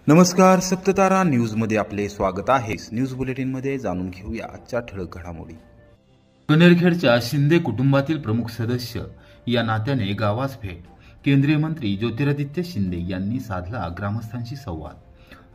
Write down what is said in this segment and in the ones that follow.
नमस्कार, सप्ततारा न्यूजमध्ये आपले स्वागत आहे। न्यूज बुलेटिनमध्ये जाणून घेऊया आजच्या ठळक घडामोडी। कनेरखेडच्या शिंदे कुटुंबातील प्रमुख सदस्य या नात्याने गावास भेट। केंद्रीय मंत्री ज्योतिरादित्य शिंदे यांनी साधला ग्रामस्थांशी संवाद।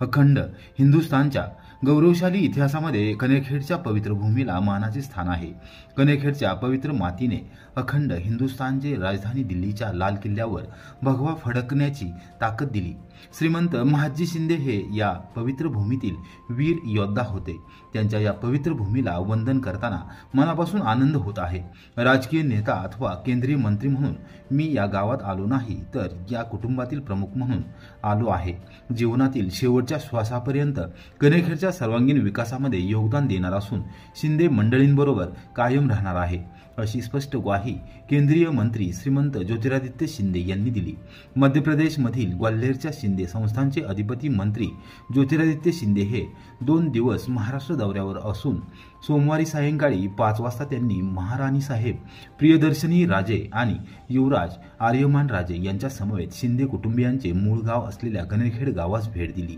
अखंड हिंदुस्थानच्या गौरवशाली इतिहासामध्ये कनेरखेडच्या पवित्र भूमीला मानाचे स्थान आहे। कनेरखेडच्या पवित्र मातीने अखंड हिंदुस्थानची राजधानी दिल्लीच्या लाल किल्ल्यावर भगवा फडकण्याची ताकद दिली। श्रीमंत महादजी शिंदे हे या पवित्र भूमीतील वीर योद्धा होते। त्यांच्या या पवित्र भूमीला वंदन करताना मनापासून आनंद होत आहे। राजकीय नेता अथवा केंद्रीय मंत्री म्हणून मी या गावात आलो नाही, तर या कुटुंबातील प्रमुख म्हणून आलो आहे। जीवनातील शेवटच्या श्वासापर्यंत कनेरखेडच्या सर्वांगीण विकासामध्ये योगदान देणार असून शिंदे मंडळींबरोबर कायम राहणार आहे, अशी स्पष्ट ग्वाही केंद्रीय मंत्री श्रीमंत ज्योतिरादित्य शिंदे यांनी दिली। मध्य प्रदेश मधील ग्वाल्हेरच्या शिंदे संस्थानचे अधिपती मंत्री ज्योतिरादित्य शिंदे हे 2 दिवस महाराष्ट्र दौऱ्यावर असून सोमवारी सायंकाळी 5 वाजता त्यांनी महाराणी साहेब प्रियदर्शनी राजे आणि युवराज आर्यमान राजे यांच्या समवेत शिंदे कुटुंबियांचे मूळ गाव असलेल्या कनेरखेड गावास भेट दिली।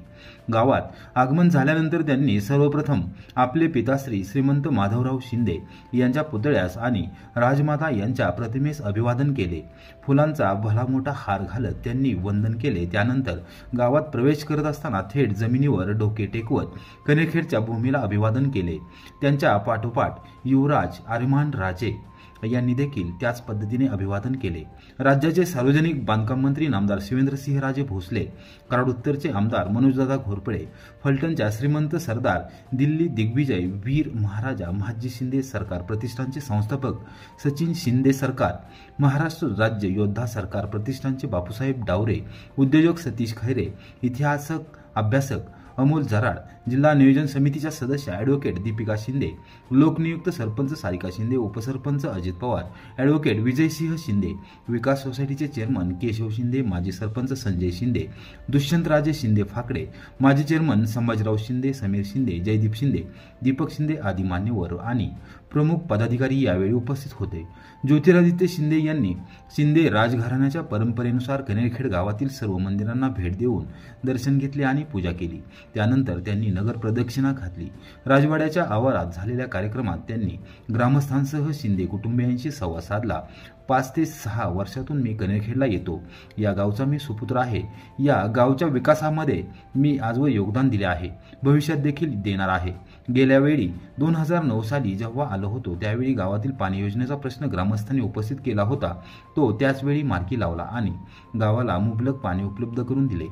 गावात आगमन झाल्यानंतर त्यांनी सर्वप्रथम आपले पिताश्री श्रीमंत माधवराव शिंदे यांच्या पुतळ्यास आणि राजमाता यांच्या प्रतिमेस अभिवादन केले। फुलांचा भला मोठा हार घालत त्यांनी वंदन केले। त्यानंतर गावात प्रवेश करत असताना थेट जमिनीवर डोके टेकवत कनेरखेडच्या भूमीला अभिवादन केले। त्यांच्या पाठोपाठ युवराज आर्यमान राजे यांनी देखील त्याच पद्धतीने अभिवादन केले। राज्याचे सार्वजनिक बांधकाम मंत्री नामदार शिवेंद्रसिंहराजे भोसले, कराड उत्तरचे आमदार मनोजदादा घोरपडे, फलटणच्या श्रीमंत सरदार दिल्ली दिग्विजय वीर महाराजा महादजी शिंदे सरकार प्रतिष्ठानचे संस्थापक सचिन शिंदे सरकार, महाराष्ट्र राज्य योद्धा सरकार प्रतिष्ठानचे बापूसाहेब डावरे, उद्योजक सतीश खैरे, इतिहासक अभ्यासक अमोल जराड, जिल्हा नियोजन समितीच्या सदस्य ॲडव्होकेट दीपिका शिंदे, लोकनियुक्त सरपंच सारिका शिंदे, उपसरपंच अजित पवार, ॲडव्होकेट विजयसिंह शिंदे, विकास सोसायटीचे चेअरमन केशव शिंदे, माजी सरपंच संजय शिंदे, दुष्यंतराजे शिंदे फाकडे, माजी चेअरमन संभाजीराव शिंदे, समीर शिंदे, जयदीप शिंदे, दीपक शिंदे आदी मान्यवर आणि प्रमुख पदाधिकारी यावेळी उपस्थित होते। ज्योतिरादित्य शिंदे यांनी शिंदे राजघराण्याच्या परंपरेनुसार कनेरखेड गावातील सर्व मंदिरांना भेट देऊन दर्शन घेतले आणि पूजा केली। त्यानंतर त्यांनी नगर प्रदक्षिणा घातली। राजवाड्याच्या आवारात झालेल्या कार्यक्रमात त्यांनी ग्रामस्थांसह शिंदे कुटुंबियांशी संवाद साधला। 5 ते 6 वर्षातून मी कनेरखेडला येतो। या गावचा मी सुपुत्र आहे। या गावच्या विकासामध्ये मी आजवर योगदान दिले आहे, भविष्यात देखील देणार आहे। गेल्या वेळी 2009 साली जेव्हा आलो होतो त्यावेळी गावातील पाणी योजनेचा प्रश्न ग्रामस्थांनी उपस्थित केला होता, तो त्याचवेळी मार्गी लावला आणि गावाला मुबलक पाणी उपलब्ध करून दिले।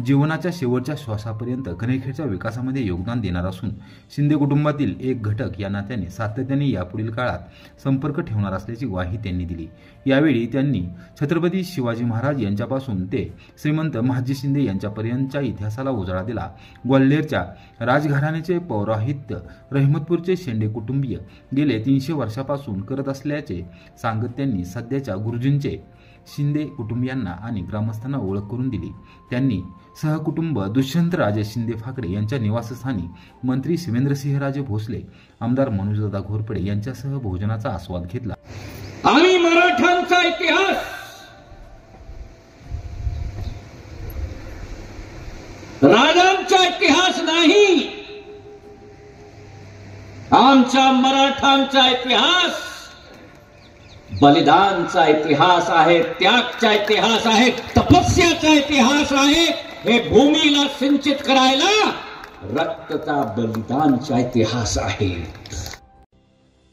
जीवनाच्या शेवटच्या श्वासापर्यंत कनेरखेडच्या विकासामध्ये योगदान देणार असून शिंदे कुटुंबातील एक घटक या नात्याने सातत्याने यापुढील काळात संपर्क ठेवणार असल्याची ग्वाही त्यांनी दिली। यावेळी त्यांनी छत्रपती शिवाजी महाराज यांच्यापासून ते श्रीमंत महादजी शिंदे यांच्यापर्यंतच्या इतिहासाला उजाळा दिला। ग्वाल्हेरच्या राजघराण्याचे पौरोहित्य रहमतपूरचे शेंडे कुटुंबीय गेले 300 वर्षापासून करत असल्याचे सांगत त्यांनी सध्याच्या गुरुजींचे शिंदे कुटुंबियांना आणि ग्रामस्थांना ओळख करून दिली। त्यांनी सहकुटुंब दुष्यंतराजे शिंदे फाकडे यांच्या निवासस्थानी मंत्री शिवेंद्रसिंहराजे भोसले, आमदार मनोजदादा घोरपडे यांच्यासह भोजनाचा आस्वाद घेतला। आणि मराठ्यांचा इतिहास राजांचा इतिहास नाही, आमच्या मराठांचा इतिहास बलिदानचा इतिहास आहे, त्यागचा इतिहास आहे, तपस्याचा इतिहास आहे। हे भूमीला सिंचित करायला रक्ताचा बलिदानचा इतिहास आहे।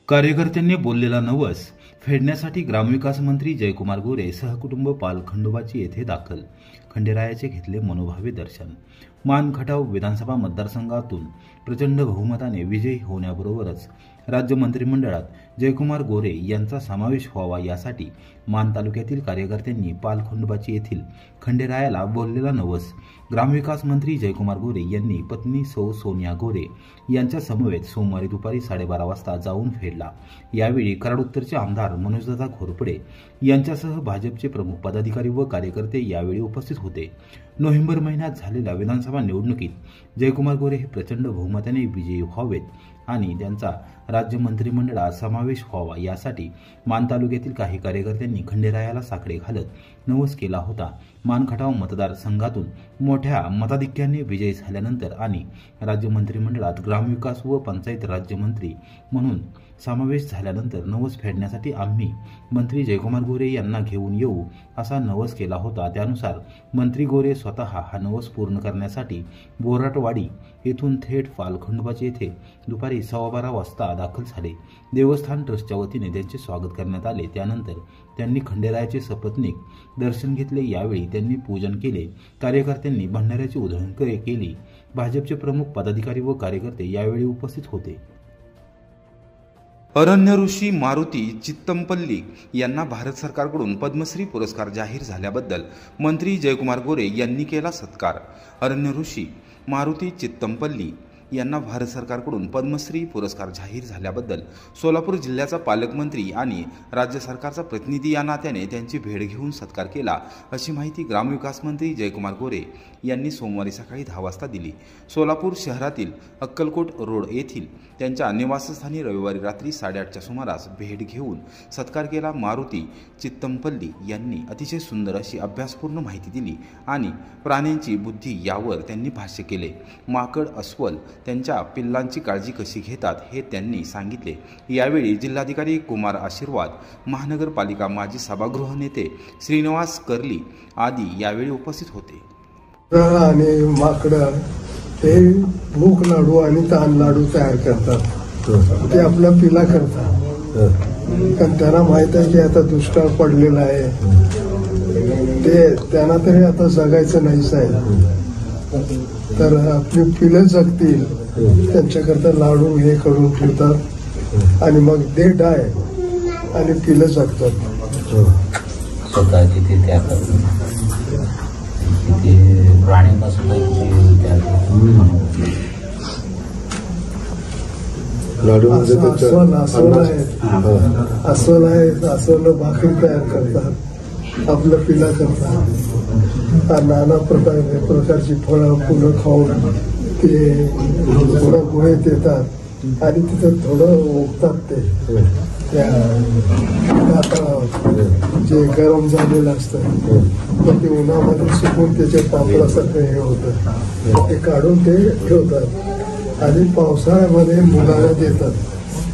कार्यकर्त्यांनी बोललेला नवस फेडण्यासाठी ग्रामविकास मंत्री जयकुमार गोरे सहकुटुंब पाल खंडोबाची येथे दाखल। खंडेरायाचे घेतले मनोभावे दर्शन। मान खटाव विधानसभा मतदारसंघातून प्रचंड बहुमताने विजयी होण्याबरोबरच राज्य मंत्रिमंडळात जयकुमार गोरे यांचा समावेश व्हावा यासाठी मान तालुक्यातील कार्यकर्त्यांनी पाल खंडोबाची येथील खंडेरायाला बोललेला नवस ग्रामविकास मंत्री जयकुमार गोरे यांनी पत्नी सौ सोनिया गोरे यांच्या समवेत सोमवारी दुपारी 12:30 वाजता जाऊन फेडला। यावेळी कराड उत्तरचे आमदार मनोजदादा घोरपडे यांच्यासह भाजपचे प्रमुख पदाधिकारी व कार्यकर्ते यावेळी उपस्थित होते। नोव्हेंबर महिन्यात झालेल्या विधानसभा निवडणुकीत जयकुमार गोरे हे प्रचंड बहुमताने विजयी व्हावेत आणि त्यांचा राज्य मंत्रिमंडळात समावेश समावेश व्हावा यासाठी मान तालुक्यातील काही कार्यकर्त्यांनी खंडेरायाला साकडे घालत नवस केला होता. मान खटाव मतदारसंघातून मोठ्या मताधिक्याने विजयी झाल्यानंतर आणि राज्य मंत्रिमंडळात ग्रामविकास व पंचायत राज्यमंत्री म्हणून समावेश झाल्यानंतर नवस फेडण्यासाठी आम्ही मंत्री जयकुमार गोरे यांना घेऊन येऊ असा नवस केला होता. त्यानुसार मंत्री गोरे स्वतः हा नवस पूर्ण करण्यासाठी बोराटवाडी येथून थेट पालखंडोबाचे येथे दुपारी 12:15 वाजता दाखल झाले. देवस्थान ट्रस्टच्या वतीने त्यांचे स्वागत करण्यात आले. त्यानंतर त्यांनी खंडेरायाचे सपत्नीक दर्शन घेतले. यावेळी त्यांनी पूजन केले. कार्यकर्त्यांनी भंडाऱ्याची उधळण केली. भाजपचे प्रमुख पदाधिकारी व कार्यकर्ते यावेळी उपस्थित होते. अरण्य ऋषी मारुती चित्तमपल्ली यांना भारत सरकारकडून पद्मश्री पुरस्कार जाहीर झाल्याबद्दल मंत्री जयकुमार गोरे यांनी केला सत्कार. अरण्य ऋषी मारुती चित्तमपल्ली यांना भारत सरकारकडून पद्मश्री पुरस्कार जाहीर झाल्याबद्दल सोलापूर जिल्ह्याचा पालकमंत्री आणि राज्य सरकारचा प्रतिनिधी या नात्याने त्यांची भेट घेऊन सत्कार केला, अशी माहिती ग्रामविकास मंत्री जयकुमार गोरे यांनी सोमवारी सकाळी 10 वाजता दिली. सोलापूर शहरातील अक्कलकोट रोड येथील त्यांच्या निवासस्थानी रविवारी रात्री 8:30च्या सुमारास भेट घेऊन सत्कार केला. मारुती चित्तमपल्ली यांनी अतिशय सुंदर अशी अभ्यासपूर्ण माहिती दिली आणि प्राण्यांची बुद्धी यावर त्यांनी भाष्य केले. माकड, अस्वल त्यांच्या पिल्लांची काळजी कशी घेतात हे त्यांनी सांगितले. यावेळी जिल्हाधिकारी कुमार आशीर्वाद, महानगरपालिका माजी सभागृह नेते श्रीनिवास कर्ली आदी यावेळी उपस्थित होते. आणि माकडं ते भूक लाडू आणि ताण लाडू तयार करतात. ते आपला पिला करतात, कारण त्यांना माहित आहे की आता दुष्काळ पडलेला आहे. ते त्यांना तरी आता जगायचं नाहीच आहे, तर आपली पिलं जगतील त्यांच्याकरता लाडू हे करून ठेवतात आणि मग दे डाय आणि पिलं जगतात. स्वतःची ते त्या प्राणीपासून लाडू अस्वल आहेत, अस्वल भाकरी तयार करतात, आपलं पिला करतात, नाना प्रकारची फळं फुलं खाऊन ते थोडं गुहेत येतात आणि तिथं थोडं ओघतात. ते त्या आता जे गरम झालेलं असतं तर ते उन्हामध्ये सुकून त्याच्या पापडासारखं हे होतं, ते काढून ते ठेवतात आणि पावसाळ्यामध्ये मुलांना देतात.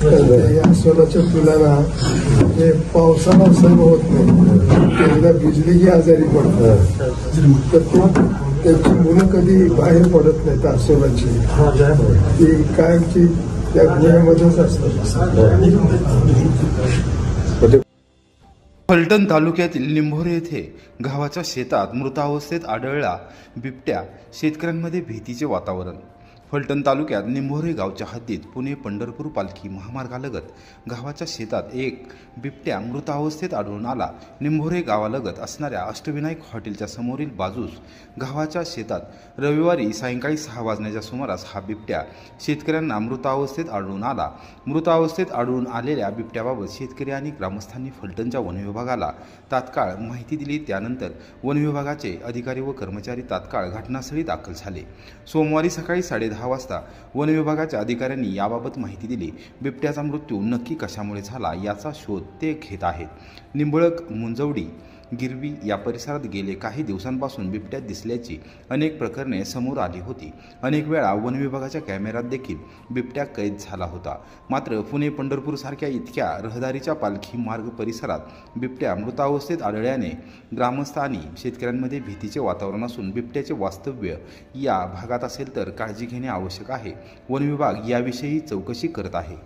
तर या अस्वलाच्या पिलांना हे पावसाला सहन होत नाही, एकदा भिजली की आजारी पडतात. तर त्यांची मुलं कधी बाहेर पडत नाहीत. अस्वलाची ती कायमची त्या गुहेमध्येच असतात. फलटण तालुक्यातील निंभोरे येथे गव्हाच्या शेतात मृतावस्थेत आढळला बिबट्या. शेतकऱ्यांमध्ये भीतीचे वातावरण. फलटण तालुक्यात निंभोरे गावच्या हद्दीत पुणे पंढरपूर पालखी महामार्गालगत गावाच्या शेतात एक बिबट्या मृत अवस्थेत आढळून आला. निंभोरे गावालगत असणाऱ्या अष्टविनायक हॉटेलच्या समोरील बाजूस गावाच्या शेतात रविवारी सायंकाळी 6 वाजण्याच्या सुमारास हा बिबट्या शेतकऱ्यांना मृत अवस्थेत आढळून आला. मृत अवस्थेत आढळून आलेल्या बिबट्याबाबत शेतकरी आणि ग्रामस्थांनी फलटणच्या वनविभागाला तात्काळ माहिती दिली. त्यानंतर वनविभागाचे अधिकारी व कर्मचारी तात्काळ घटनास्थळी दाखल झाले. सोमवारी सकाळी 10:30 वाजता वनविभागाच्या अधिकाऱ्यांनी याबाबत माहिती दिली. बिबट्याचा मृत्यू नक्की कशामुळे झाला याचा शोध ते घेत आहेत. निंबळक, मुंजवडी, गिरवी या परिसरात गेले काही दिवसांपासून बिबट्या दिसल्याची अनेक प्रकरणे समोर आली होती. अनेक वेळा वनविभागाच्या कॅमेऱ्यात देखील बिबट्या कैद झाला होता. मात्र पुणे पंढरपूर सारख्या इतक्या रहदारीच्या पालखी मार्ग परिसरात बिबट्या मृतावस्थेत आढळल्याने ग्रामस्थ आणि शेतकऱ्यांमध्ये भीतीचे वातावरण असून बिबट्याचे वास्तव्य या भागात असेल तर काळजी घेणे आवश्यक आहे. वन विभाग याविषयी चौकशी करत आहे.